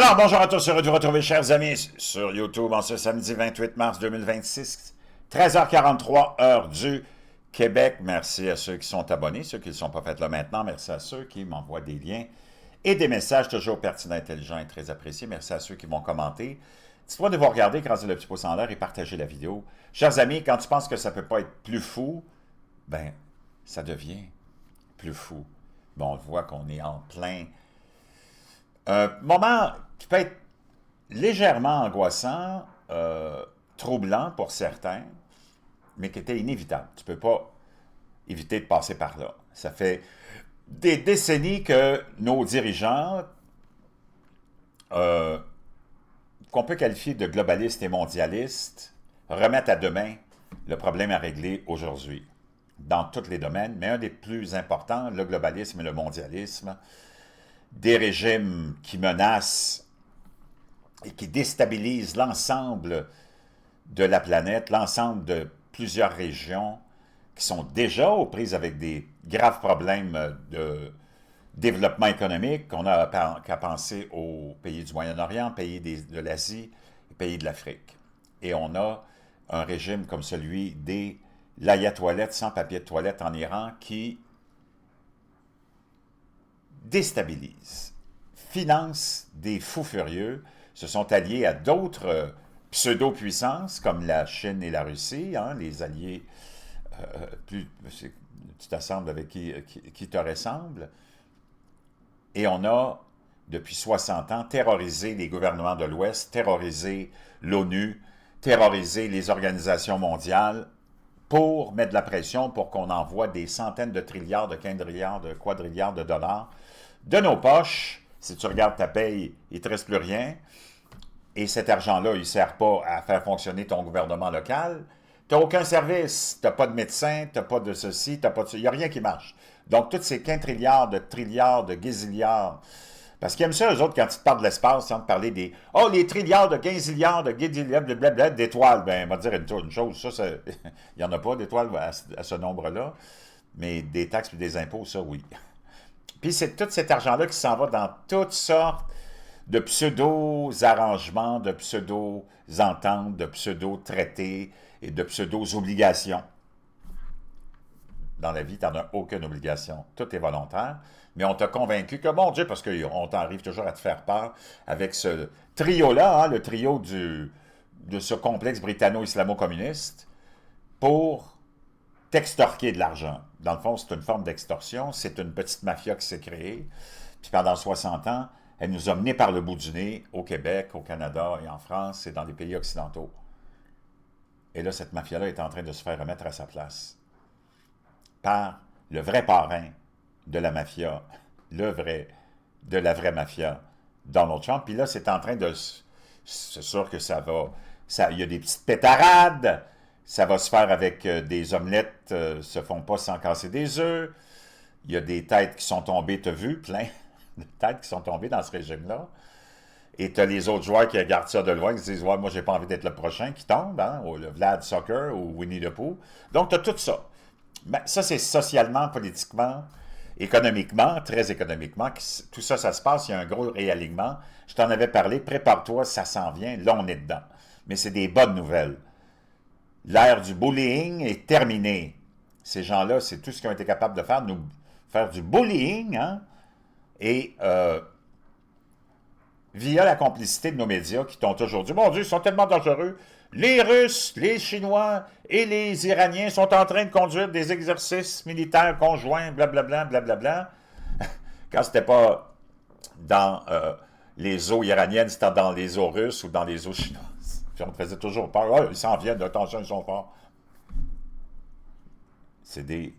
Alors, bonjour à tous, heureux de vous retrouver, chers amis, sur YouTube en ce samedi 28 mars 2026, 13h43, heure du Québec. Merci à ceux qui sont abonnés, ceux qui ne le sont pas faits là maintenant. Merci à ceux qui m'envoient des liens et des messages toujours pertinents, intelligents et très appréciés. Merci à ceux qui vont commenter. Dites-moi de vous regarder, écraser le petit pouce en l'air et partager la vidéo. Chers amis, quand tu penses que ça ne peut pas être plus fou, ben, ça devient plus fou. Bon, on voit qu'on est en plein... Un moment qui peut être légèrement angoissant, troublant pour certains, mais qui était inévitable. Tu ne peux pas éviter de passer par là. Ça fait des décennies que nos dirigeants, qu'on peut qualifier de globalistes et mondialistes, remettent à demain le problème à régler aujourd'hui, dans tous les domaines, mais un des plus importants, le globalisme et le mondialisme, des régimes qui menacent et qui déstabilisent l'ensemble de la planète, l'ensemble de plusieurs régions qui sont déjà aux prises avec des graves problèmes de développement économique. On n'a qu'à penser aux pays du Moyen-Orient, pays de l'Asie et pays de l'Afrique. Et on a un régime comme celui des l'ayatollahs sans papier de toilette en Iran qui déstabilise, finance des fous furieux, se sont alliés à d'autres pseudo-puissances comme la Chine et la Russie, hein, les alliés, tu t'assembles avec qui te ressemble, et on a, depuis 60 ans, terrorisé les gouvernements de l'Ouest, terrorisé l'ONU, terrorisé les organisations mondiales, pour mettre de la pression pour qu'on envoie des centaines de trilliards, de quintilliards, de quadrilliards de dollars de nos poches. Si tu regardes ta paye, il ne te reste plus rien. Et cet argent-là, il ne sert pas à faire fonctionner ton gouvernement local. Tu n'as aucun service. Tu n'as pas de médecin, tu n'as pas de ceci, tu n'as pas de ça. Il n'y a rien qui marche. Donc, tous ces quintilliards, de trilliards, de gazilliards, parce qu'ils aiment ça, eux autres, quand ils te parlent de l'espace, ils te parler des « Oh, les trilliards, de quinzilliards, de guédilliards, blablabla, d'étoiles. » Ben, on va dire une chose, ça il n'y en a pas d'étoiles à ce nombre-là, mais des taxes et des impôts, ça, oui. Puis c'est tout cet argent-là qui s'en va dans toutes sortes de pseudo-arrangements, de pseudo-ententes, de pseudo-traités et de pseudo-obligations. Dans la vie, tu n'en as aucune obligation. Tout est volontaire. Mais on t'a convaincu que, mon Dieu, parce qu'on t'arrive toujours à te faire peur avec ce trio-là, hein, le trio de ce complexe britanno-islamo-communiste, pour t'extorquer de l'argent. Dans le fond, c'est une forme d'extorsion. C'est une petite mafia qui s'est créée. Puis pendant 60 ans, elle nous a menés par le bout du nez au Québec, au Canada et en France et dans les pays occidentaux. Et là, cette mafia-là est en train de se faire remettre à sa place par le vrai parrain de la mafia, de la vraie mafia, Donald Trump. Puis là, c'est en train de... C'est sûr que ça va... Il y a des petites pétarades, ça va se faire avec des omelettes, se font pas sans casser des œufs. Il y a des têtes qui sont tombées, t'as vu, plein de têtes qui sont tombées dans ce régime-là. Et tu as les autres joueurs qui regardent ça de loin, qui se disent « Ouais, moi, j'ai pas envie d'être le prochain qui tombe, hein, ou le Vlad Soccer, ou Winnie the Pooh. » Donc, tu as tout ça. Ben, ça, c'est socialement, politiquement, économiquement, très économiquement. Tout ça, ça se passe. Il y a un gros réalignement. Je t'en avais parlé. Prépare-toi, ça s'en vient. Là, on est dedans. Mais c'est des bonnes nouvelles. L'ère du bullying est terminée. Ces gens-là, c'est tout ce qu'ils ont été capables de faire, nous faire du bullying, hein? Et via la complicité de nos médias qui t'ont toujours dit « Mon Dieu, ils sont tellement dangereux. Les Russes, les Chinois et les Iraniens sont en train de conduire des exercices militaires conjoints, blablabla, blablabla. » Quand c'était pas dans les eaux iraniennes, c'était dans les eaux russes ou dans les eaux chinoises. Puis on me faisait toujours peur. Oh, ils s'en viennent, attention, ils sont forts. C'est des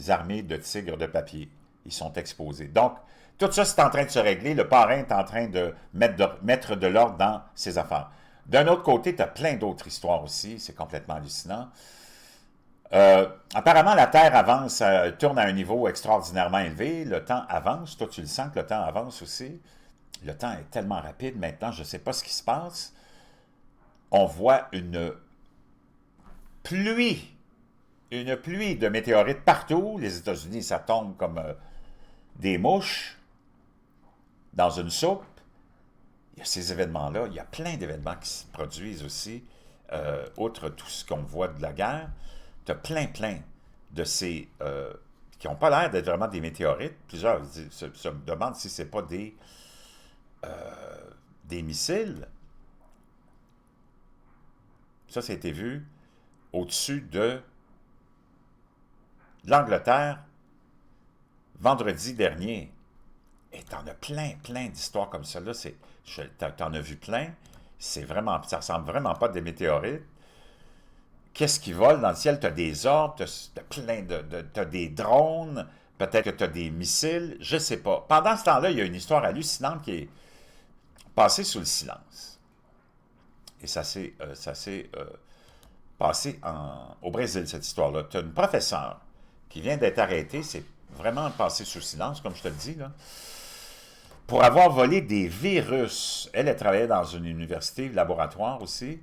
armées de tigres de papier. Ils sont exposés. Donc, tout ça, c'est en train de se régler. Le parrain est en train de mettre de l'ordre dans ses affaires. D'un autre côté, tu as plein d'autres histoires aussi. C'est complètement hallucinant. Apparemment, la Terre avance, tourne à un niveau extraordinairement élevé. Le temps avance. Toi, tu le sens que le temps avance aussi. Le temps est tellement rapide maintenant, je ne sais pas ce qui se passe. On voit une pluie de météorites partout. Les États-Unis, ça tombe comme des mouches dans une soupe. il y a ces événements-là, il y a plein d'événements qui se produisent aussi, outre tout ce qu'on voit de la guerre, tu as plein de ces... qui n'ont pas l'air d'être vraiment des météorites. Plusieurs se demandent si ce n'est pas des missiles. Ça a été vu au-dessus de l'Angleterre vendredi dernier. Et t'en as plein d'histoires comme ça. Là, t'en as vu plein. Ça ressemble vraiment pas à des météorites. Qu'est-ce qui vole dans le ciel? T'as des orbes, t'as des drones, peut-être que t'as des missiles, je sais pas. Pendant ce temps-là, il y a une histoire hallucinante qui est passée sous le silence. Et ça s'est passé au Brésil, cette histoire-là. Tu as une professeure qui vient d'être arrêtée, c'est vraiment passé sous silence, comme je te le dis, là, pour avoir volé des virus. Elle travaillait dans une université, laboratoire aussi,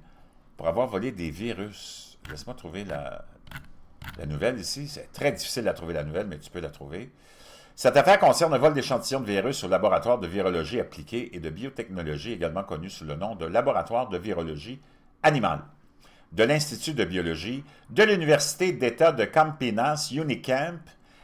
pour avoir volé des virus. Laisse-moi trouver la nouvelle ici. C'est très difficile à trouver la nouvelle, mais tu peux la trouver. Cette affaire concerne le vol d'échantillons de virus au laboratoire de virologie appliquée et de biotechnologie, également connu sous le nom de laboratoire de virologie animale, de l'Institut de biologie de l'Université d'État de Campinas, Unicamp,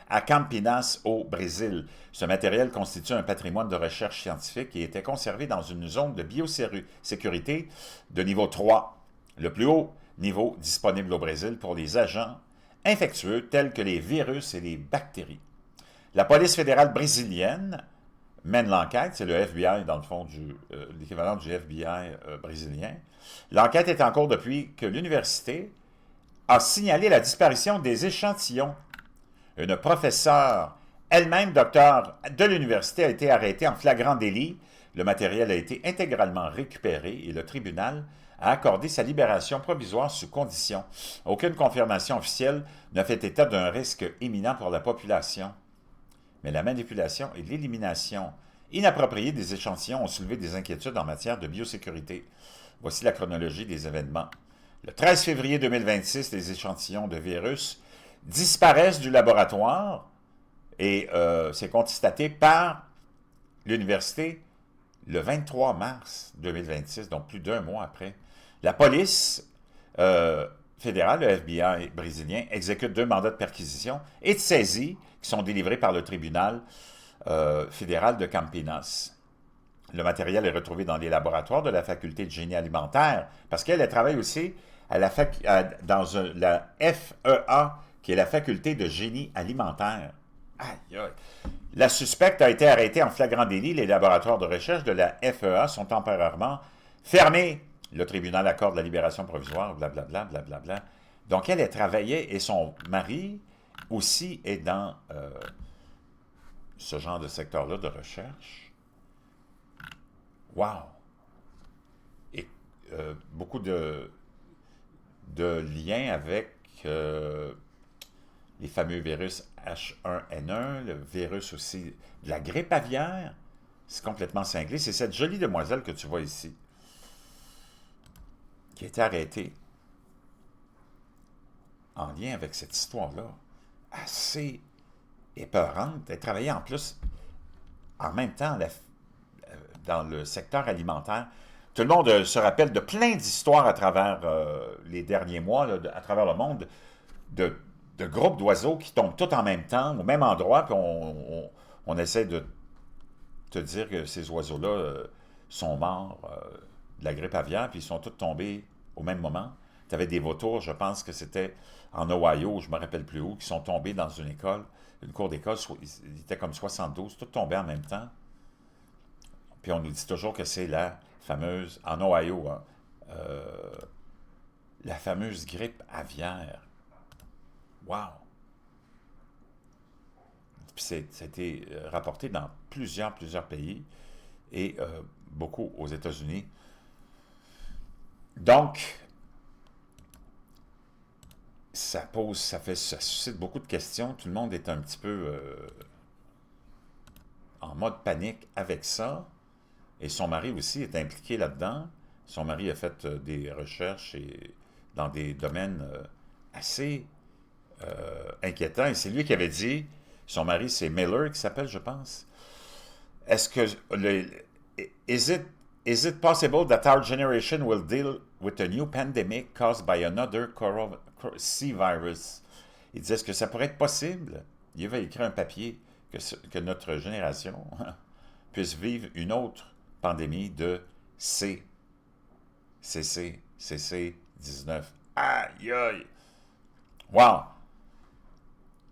à Campinas, au Brésil. Ce matériel constitue un patrimoine de recherche scientifique et était conservé dans une zone de biosécurité de niveau 3, le plus haut niveau disponible au Brésil pour les agents infectieux tels que les virus et les bactéries. La police fédérale brésilienne mène l'enquête, c'est le FBI dans le fond, l'équivalent du FBI brésilien. L'enquête est en cours depuis que l'université a signalé la disparition des échantillons. Une professeure, elle-même docteur de l'université, a été arrêtée en flagrant délit. Le matériel a été intégralement récupéré et le tribunal a accordé sa libération provisoire sous condition. Aucune confirmation officielle n'a fait état d'un risque imminent pour la population. Mais la manipulation et l'élimination inappropriée des échantillons ont soulevé des inquiétudes en matière de biosécurité. Voici la chronologie des événements. Le 13 février 2026, les échantillons de virus disparaissent du laboratoire et c'est constaté par l'université le 23 mars 2026, donc plus d'1 mois après. La police fédérale, le FBI brésilien, exécute 2 mandats de perquisition et de saisie qui sont délivrés par le tribunal fédéral de Campinas. Le matériel est retrouvé dans les laboratoires de la faculté de génie alimentaire, parce qu'elle travaille aussi à la la FEA, qui est la faculté de génie alimentaire. Aïe, aïe. La suspecte a été arrêtée en flagrant délit. Les laboratoires de recherche de la FEA sont temporairement fermés. Le tribunal accorde la libération provisoire, blablabla, blablabla. Donc, elle travaillait et son mari aussi est dans ce genre de secteur-là de recherche. Wow! Et beaucoup de liens avec les fameux virus H1N1, le virus aussi de la grippe aviaire. C'est complètement cinglé. C'est cette jolie demoiselle que tu vois ici qui a été arrêtée en lien avec cette histoire-là. Assez épeurante. Elle travaillait en plus en même temps dans le secteur alimentaire. Tout le monde se rappelle de plein d'histoires à travers les derniers mois, là, à travers le monde, de groupes d'oiseaux qui tombent tous en même temps, au même endroit, puis on essaie de te dire que ces oiseaux-là sont morts de la grippe aviaire, puis ils sont tous tombés au même moment. Tu avais des vautours, je pense que c'était en Ohio, je ne me rappelle plus où, qui sont tombés dans une école, une cour d'école, ils étaient comme 72, tous tombés en même temps. Puis on nous dit toujours que c'est la fameuse, en Ohio, hein, la fameuse grippe aviaire. Wow! Puis c'était rapporté dans plusieurs pays et beaucoup aux États-Unis. Donc, ça suscite beaucoup de questions. Tout le monde est un petit peu en mode panique avec ça. Et son mari aussi est impliqué là-dedans. Son mari a fait des recherches dans des domaines assez inquiétants. Et c'est lui qui avait dit, son mari c'est Miller qui s'appelle, je pense. Is it Is it possible that our generation will deal with a new pandemic caused by another C-virus? Il dit, est-ce que ça pourrait être possible? Il va écrire un papier que notre génération puisse vivre une autre pandémie de CC19. Aïe, aïe! Wow!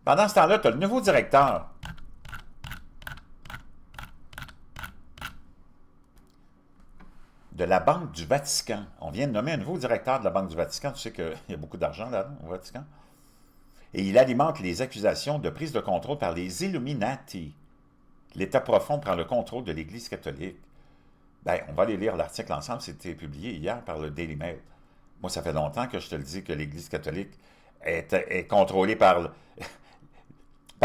Pendant ce temps-là, tu as le nouveau directeur de la Banque du Vatican. On vient de nommer un nouveau directeur de la Banque du Vatican. Tu sais qu'il y a beaucoup d'argent là au Vatican. Et il alimente les accusations de prise de contrôle par les Illuminati. L'État profond prend le contrôle de l'Église catholique. Ben, on va aller lire l'article ensemble. C'était publié hier par le Daily Mail. Moi, ça fait longtemps que je te le dis que l'Église catholique est contrôlée par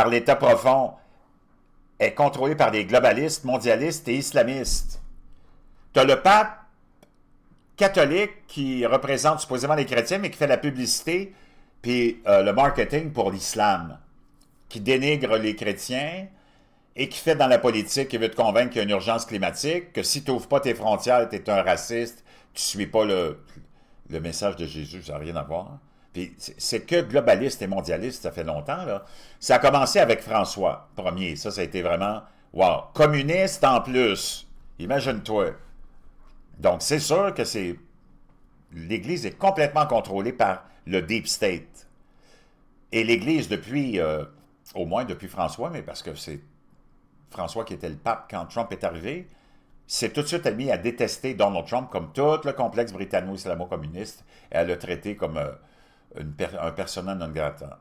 l'État profond, est contrôlée par des globalistes, mondialistes et islamistes. Tu as le pape catholique qui représente supposément les chrétiens, mais qui fait la publicité puis le marketing pour l'islam, qui dénigre les chrétiens et qui fait dans la politique, qui veut te convaincre qu'il y a une urgence climatique, que si tu n'ouvres pas tes frontières, tu es un raciste, tu ne suis pas le message de Jésus, ça n'a rien à voir. Puis c'est que globaliste et mondialiste, ça fait longtemps, là. Ça a commencé avec François Ier, ça a été vraiment, wow, communiste en plus, imagine-toi. Donc c'est sûr que l'Église est complètement contrôlée par le Deep State. Et l'Église, au moins depuis François, mais parce que c'est François qui était le pape quand Trump est arrivé, s'est tout de suite mis à détester Donald Trump comme tout le complexe britanno-islamo-communiste et à le traiter comme un persona non grata.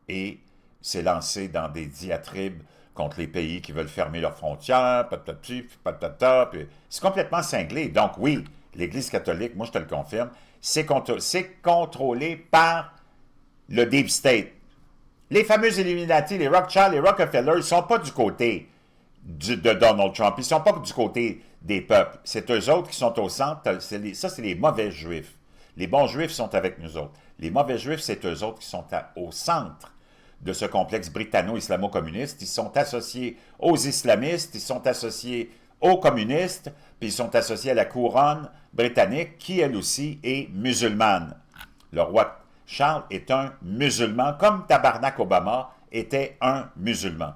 Et s'est lancé dans des diatribes contre les pays qui veulent fermer leurs frontières, patati, patata, puis c'est complètement cinglé. Donc oui, l'Église catholique, moi je te le confirme, c'est contrôlé par le Deep State. Les fameux Illuminati, les Rothschild, les Rockefeller, ils ne sont pas du côté de Donald Trump, ils ne sont pas du côté des peuples. C'est eux autres qui sont au centre, ça c'est les mauvais juifs. Les bons juifs sont avec nous autres. Les mauvais juifs, c'est eux autres qui sont au centre de ce complexe britanno-islamo-communiste. Ils sont associés aux islamistes, ils sont associés aux communistes, puis ils sont associés à la couronne britannique, qui elle aussi est musulmane. Le roi Charles est un musulman, comme Tabarnak Obama était un musulman.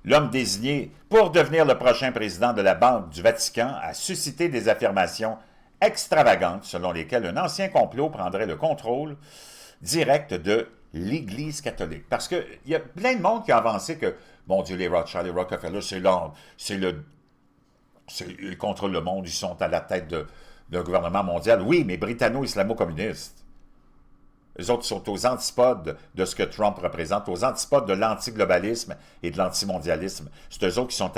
L'homme désigné pour devenir le prochain président de la Banque du Vatican a suscité des affirmations extravagantes selon lesquelles un ancien complot prendrait le contrôle direct de l'Église catholique. Parce qu'il y a plein de monde qui a avancé que, mon Dieu, les Rothschild, les Rockefeller, ils contrôlent le monde, ils sont à la tête d'un gouvernement mondial. Oui, mais britanno-islamo-communiste. Eux autres sont aux antipodes de ce que Trump représente, aux antipodes de l'antiglobalisme et de l'antimondialisme. C'est eux autres qui sont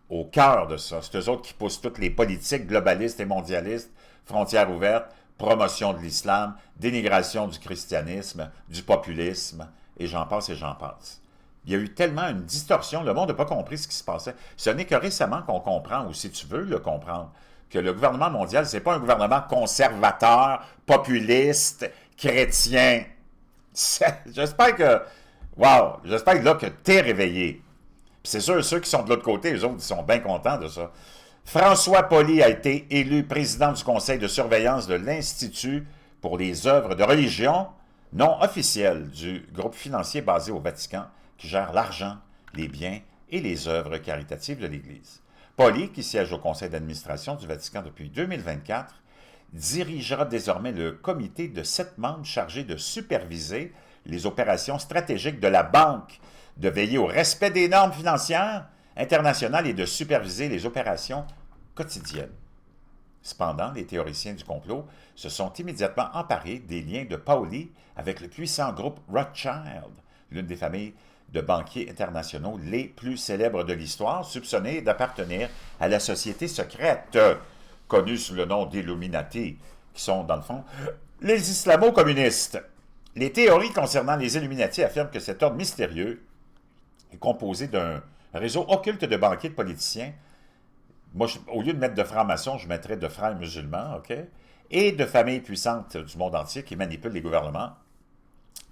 au cœur de ça. C'est eux autres qui poussent toutes les politiques globalistes et mondialistes, frontières ouvertes, promotion de l'islam, dénigration du christianisme, du populisme, et j'en passe et j'en passe. Il y a eu tellement une distorsion, le monde n'a pas compris ce qui se passait. Ce n'est que récemment qu'on comprend, ou si tu veux le comprendre, que le gouvernement mondial, ce n'est pas un gouvernement conservateur, populiste, chrétien. J'espère que, wow, j'espère là que tu es réveillé. Puis c'est sûr, ceux qui sont de l'autre côté, eux autres, ils sont bien contents de ça. François Poli a été élu président du conseil de surveillance de l'Institut pour les œuvres de religion non officielles du groupe financier basé au Vatican qui gère l'argent, les biens et les œuvres caritatives de l'Église. Poli, qui siège au conseil d'administration du Vatican depuis 2024, dirigera désormais le comité de 7 membres chargé de superviser les opérations stratégiques de la banque, de veiller au respect des normes financières internationales et de superviser les opérations quotidiennes. Cependant, les théoriciens du complot se sont immédiatement emparés des liens de Pauli avec le puissant groupe Rothschild, l'une des familles de banquiers internationaux les plus célèbres de l'histoire, soupçonnés d'appartenir à la société secrète, connue sous le nom d'Illuminati, qui sont, dans le fond, les islamo-communistes. Les théories concernant les Illuminati affirment que cet ordre mystérieux est composé d'un réseau occulte de banquiers, de politiciens. Moi, au lieu de mettre de francs-maçons, je mettrais de frères musulmans, OK? Et de familles puissantes du monde entier qui manipulent les gouvernements,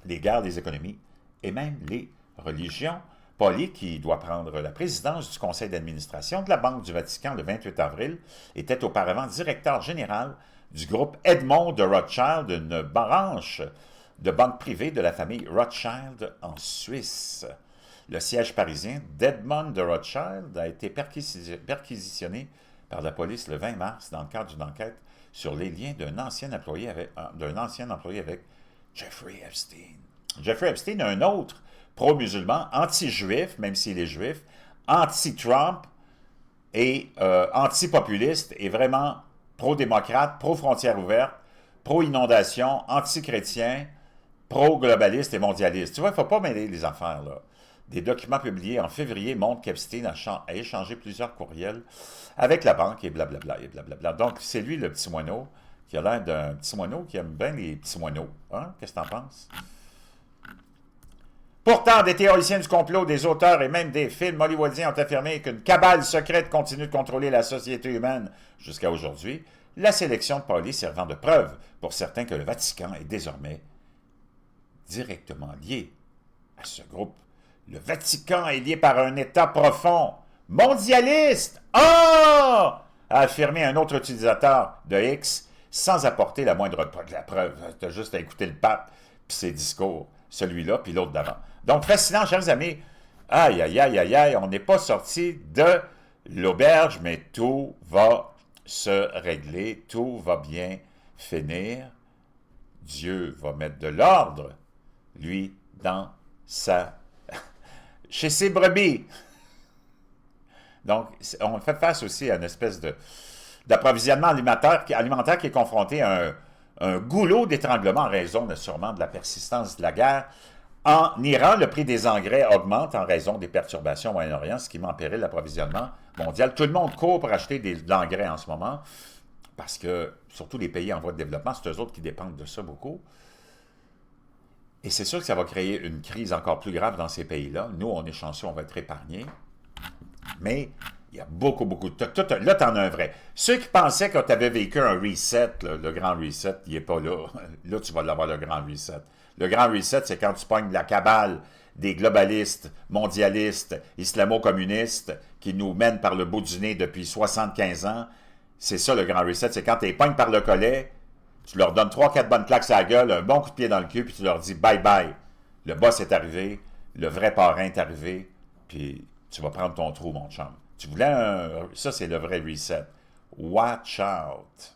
les guerres, les économies et même les religions Poli, qui doit prendre la présidence du conseil d'administration de la Banque du Vatican le 28 avril, était auparavant directeur général du groupe Edmond de Rothschild, une branche de banque privée de la famille Rothschild en Suisse. Le siège parisien d'Edmond de Rothschild a été perquisitionné par la police le 20 mars dans le cadre d'une enquête sur les liens d'un ancien employé avec Jeffrey Epstein. Jeffrey Epstein, un autre pro-musulman, anti-juif, même s'il est juif, anti-Trump et anti-populiste, et vraiment pro-démocrate, pro-frontières ouvertes, pro-inondation, anti-chrétien, pro-globaliste et mondialiste. Tu vois, il ne faut pas mêler les affaires, là. Des documents publiés en février montrent qu'Epstein a échangé plusieurs courriels avec la banque et blablabla et blablabla. Donc, c'est lui le petit moineau, qui a l'air d'un petit moineau qui aime bien les petits moineaux. Hein? Qu'est-ce que t'en penses? Pourtant, des théoriciens du complot, des auteurs et même des films hollywoodiens ont affirmé qu'une cabale secrète continue de contrôler la société humaine jusqu'à aujourd'hui, la sélection de Pauli servant de preuve pour certains que le Vatican est désormais directement lié à ce groupe. Le Vatican est lié par un État profond, mondialiste, a affirmé un autre utilisateur de X sans apporter la moindre preuve. Tu as juste à écouter le pape puis ses discours, celui-là puis l'autre d'avant. Donc, fascinant, chers amis. Aïe, aïe, aïe, aïe, aïe, on n'est pas sorti de l'auberge, mais tout va se régler, tout va bien finir. Dieu va mettre de l'ordre, lui, dans chez ses brebis. Donc, on fait face aussi à une espèce d'approvisionnement alimentaire qui est confronté à un goulot d'étranglement en raison sûrement de la persistance de la guerre. En Iran, le prix des engrais augmente en raison des perturbations au Moyen-Orient, ce qui met en péril l'approvisionnement mondial. Tout le monde court pour acheter de l'engrais en ce moment, parce que, surtout les pays en voie de développement, c'est eux autres qui dépendent de ça beaucoup. Et c'est sûr que ça va créer une crise encore plus grave dans ces pays-là. Nous, on est chanceux, on va être épargnés. Mais il y a beaucoup de... Là, tu en as un vrai. Ceux qui pensaient que tu avais vécu un reset, là, le grand reset, il n'est pas là. Là, tu vas l'avoir, le grand reset. Le grand reset, c'est quand tu pognes la cabale des globalistes, mondialistes, islamo-communistes qui nous mènent par le bout du nez depuis 75 ans. C'est ça, le grand reset. C'est quand tu les pognes par le collet, tu leur donnes 3-4 bonnes claques à la gueule, un bon coup de pied dans le cul, puis tu leur dis bye-bye. Le boss est arrivé, le vrai parrain est arrivé, puis tu vas prendre ton trou, mon chum. Tu voulais un... Ça, c'est le vrai reset. Watch out!